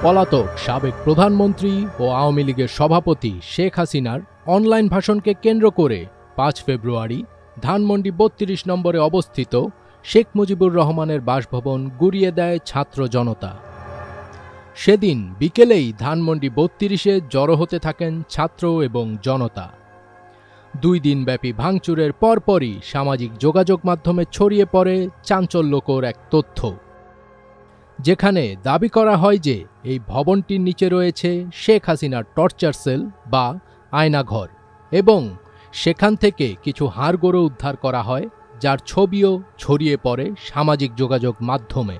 পলাতক সাবেক প্রধানমন্ত্রী ও আওয়ামী লীগের সভাপতি শেখ হাসিনার অনলাইন ভাষণকে কেন্দ্র করে ৫ ফেব্রুয়ারি ধানমন্ডি ৩২ নম্বরে অবস্থিত শেখ মুজিবুর রহমানের বাসভবন গুঁড়িয়ে দেয় ছাত্র জনতা। সেদিন বিকেলেই ধানমন্ডি ৩২-এ জড়ো হতে থাকেন ছাত্র এবং জনতা। ২ দিনব্যাপী ভাঙচুরের পরপরই সামাজিক যোগাযোগ মাধ্যমে ছড়িয়ে পড়ে চাঞ্চল্যকর এক তথ্য, যেখানে দাবি করা হয় যে এই ভবনটির নিচে রয়েছে শেখ হাসিনার টর্চার সেল বা আয়নাঘর এবং সেখান থেকে কিছু হাড়গোড়ও উদ্ধার করা হয়, যার ছবিও ছড়িয়ে পড়ে সামাজিক যোগাযোগ মাধ্যমে।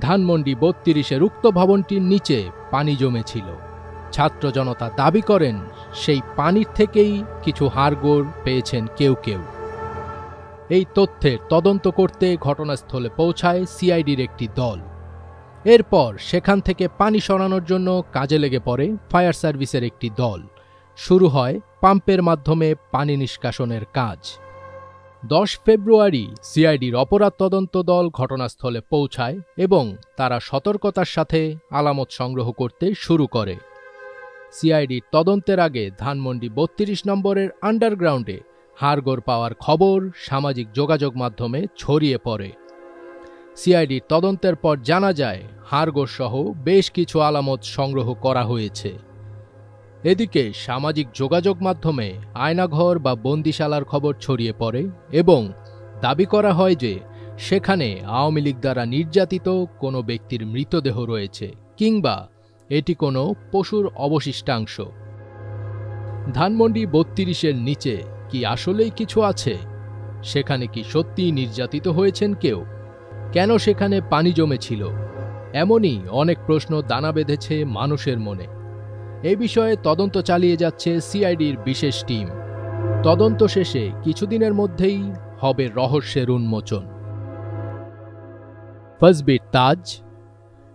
ধানমন্ডি ৩২-এর উক্ত ভবনটির নিচে পানি জমেছিল। ছাত্র জনতা দাবি করেন সেই পানির থেকেই কিছু হাড়গোড় পেয়েছেন কেউ কেউ। এই তথ্যের তদন্ত করতে ঘটনাস্থলে পৌঁছায় সিআইডির একটি দল। এরপর সেখান থেকে পানি সরানোর জন্য কাজে লেগে পড়ে ফায়ার সার্ভিসের একটি দল। শুরু হয় পাম্পের মাধ্যমে পানি নিষ্কাশনের কাজ। ১০ ফেব্রুয়ারি সিআইডির অপরাধ তদন্ত দল ঘটনাস্থলে পৌঁছায় এবং তারা সতর্কতার সাথে আলামত সংগ্রহ করতে শুরু করে। সিআইডির তদন্তের আগে ধানমন্ডি ৩২ নম্বরের আন্ডারগ্রাউন্ডে হাড়গোড় পাওয়ার খবর সামাজিক যোগাযোগ মাধ্যমে ছড়িয়ে পড়ে। সিআইডির তদন্তের পর জানা যায় হাড়গোড় সহ বেশ কিছু আলামত সংগ্রহ করা হয়েছে। এদিকে সামাজিক যোগাযোগ মাধ্যমে আয়নাঘর বা বন্দিশালার খবর ছড়িয়ে পড়ে এবং দাবি করা হয় যে সেখানে আওয়ামী লীগ দ্বারা নির্যাতিত কোনো ব্যক্তির মৃতদেহ রয়েছে কিংবা এটি কোনো পশুর অবশিষ্টাংশ। ধানমন্ডি ৩২-এর নিচে কি আসলেই কিছু আছে? সেখানে কি সত্যিই নির্যাতিত হয়েছেন কেউ? কেন সেখানে পানি জমেছিল? এমনই অনেক প্রশ্ন দানা বেঁধেছে মানুষের মনে। এই বিষয়ে তদন্ত চালিয়ে যাচ্ছে সিআইডির বিশেষ টিম। তদন্ত শেষে কিছুদিনের মধ্যেই হবে রহস্যের উন্মোচন। ফজবির তাজ,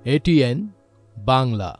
এটিএন বাংলা।